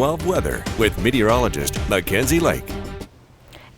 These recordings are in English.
12 weather with meteorologist Mackenzie Lake.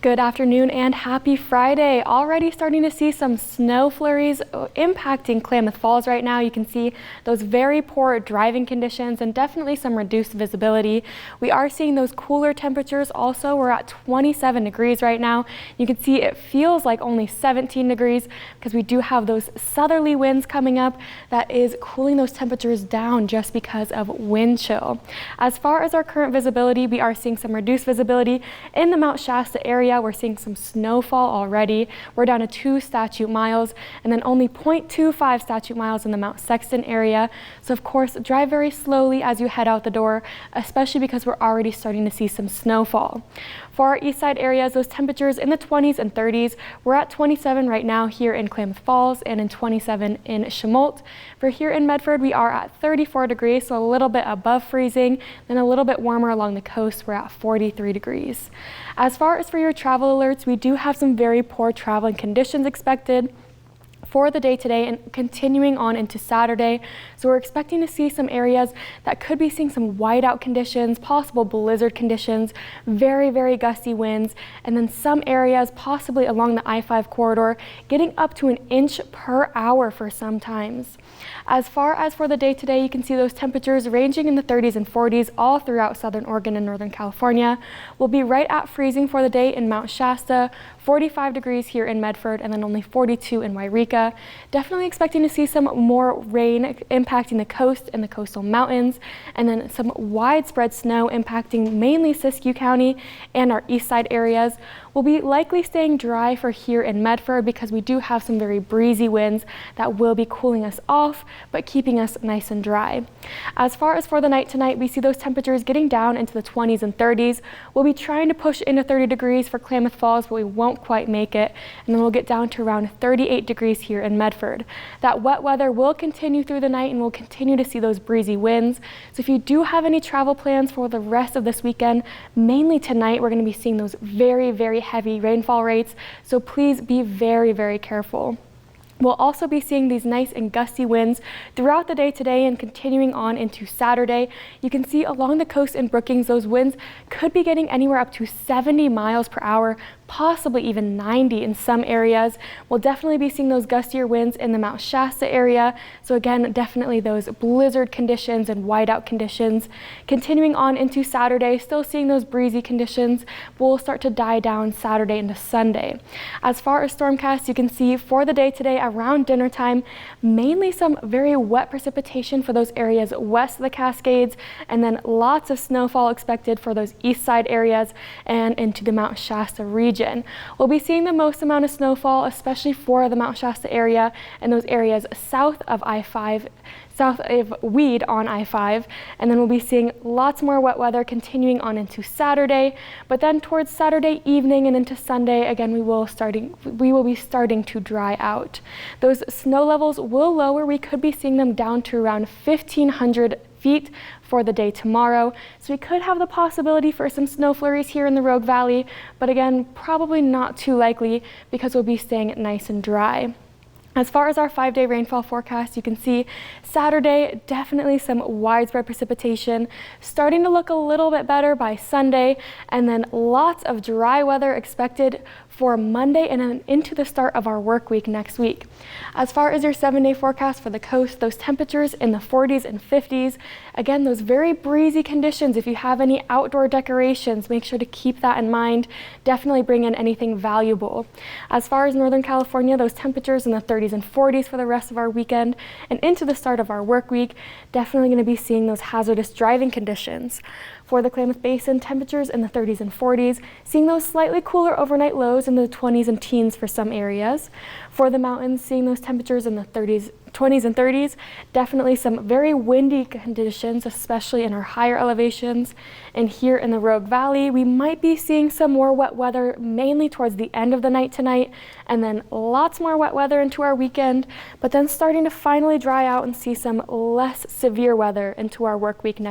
Good afternoon and happy Friday. Already starting to see some snow flurries impacting Klamath Falls right now. You can see those very poor driving conditions and definitely some reduced visibility. We are seeing those cooler temperatures also. We're at 27 degrees right now. You can see it feels like only 17 degrees because we do have those southerly winds coming up that is cooling those temperatures down just because of wind chill. As far as our current visibility, we are seeing some reduced visibility in the Mount Shasta area. We're seeing some snowfall already. We're down to 2 statute miles and then only 0.25 statute miles in the Mount Sexton area. So of course, drive very slowly as you head out the door, especially because we're already starting to see some snowfall. For our east side areas, those temperatures in the 20s and 30s. We're at 27 right now here in Klamath Falls and in 27 in Chemult. For here in Medford, we are at 34 degrees, so a little bit above freezing, then a little bit warmer along the coast. We're at 43 degrees. As far as for your travel alerts, we do have some very poor traveling conditions expected for the day today and continuing on into Saturday. So we're expecting to see some areas that could be seeing some whiteout conditions, possible blizzard conditions, very, very gusty winds, and then some areas possibly along the I-5 corridor getting up to 1 inch per hour for some times. As far as for the day today, you can see those temperatures ranging in the 30s and 40s all throughout southern Oregon and northern California. We'll be right at freezing for the day in Mount Shasta, 45 degrees here in Medford, and then only 42 in Wairika. Definitely expecting to see some more rain impacting the coast and the coastal mountains, and then some widespread snow impacting mainly Siskiyou County and our east side areas. We'll be likely staying dry for here in Medford because we do have some very breezy winds that will be cooling us off, but keeping us nice and dry. As far as for the night tonight, we see those temperatures getting down into the 20s and 30s. We'll be trying to push into 30 degrees for Klamath Falls, but we won't quite make it. And then we'll get down to around 38 degrees here in Medford. That wet weather will continue through the night and we'll continue to see those breezy winds. So if you do have any travel plans for the rest of this weekend, mainly tonight, we're going to be seeing those very, very heavy rainfall rates, so please be very, very careful. We'll also be seeing these nice and gusty winds throughout the day today and continuing on into Saturday. You can see along the coast in Brookings, those winds could be getting anywhere up to 70 miles per hour, possibly even 90 in some areas. We'll definitely be seeing those gustier winds in the Mount Shasta area. So again, definitely those blizzard conditions and whiteout conditions. Continuing on into Saturday, still seeing those breezy conditions, but will start to die down Saturday into Sunday. As far as stormcasts, you can see for the day today around dinner time, mainly some very wet precipitation for those areas west of the Cascades, and then lots of snowfall expected for those east side areas and into the Mount Shasta region. We'll be seeing the most amount of snowfall, especially for the Mount Shasta area and those areas south of I-5, south of Weed on I-5, and then we'll be seeing lots more wet weather continuing on into Saturday, but then towards Saturday evening and into Sunday, again, we will be starting to dry out. Those snow levels will lower. We could be seeing them down to around 1,500 feet for the day tomorrow. So we could have the possibility for some snow flurries here in the Rogue Valley, but again, probably not too likely because we'll be staying nice and dry. As far as our 5-day rainfall forecast, you can see Saturday, definitely some widespread precipitation, starting to look a little bit better by Sunday, and then lots of dry weather expected for Monday and then into the start of our work week next week. As far as your 7-day forecast for the coast, those temperatures in the 40s and 50s. Again, those very breezy conditions. If you have any outdoor decorations, make sure to keep that in mind. Definitely bring in anything valuable. As far as Northern California, those temperatures in the 30s and 40s for the rest of our weekend and into the start of our work week. Definitely going to be seeing those hazardous driving conditions. For the Klamath Basin, temperatures in the 30s and 40s, seeing those slightly cooler overnight lows in the 20s and teens for some areas. For the mountains, seeing those temperatures in the 20s and 30s, definitely some very windy conditions, especially in our higher elevations. And here in the Rogue Valley, we might be seeing some more wet weather, mainly towards the end of the night tonight, and then lots more wet weather into our weekend, but then starting to finally dry out and see some less severe weather into our work week next.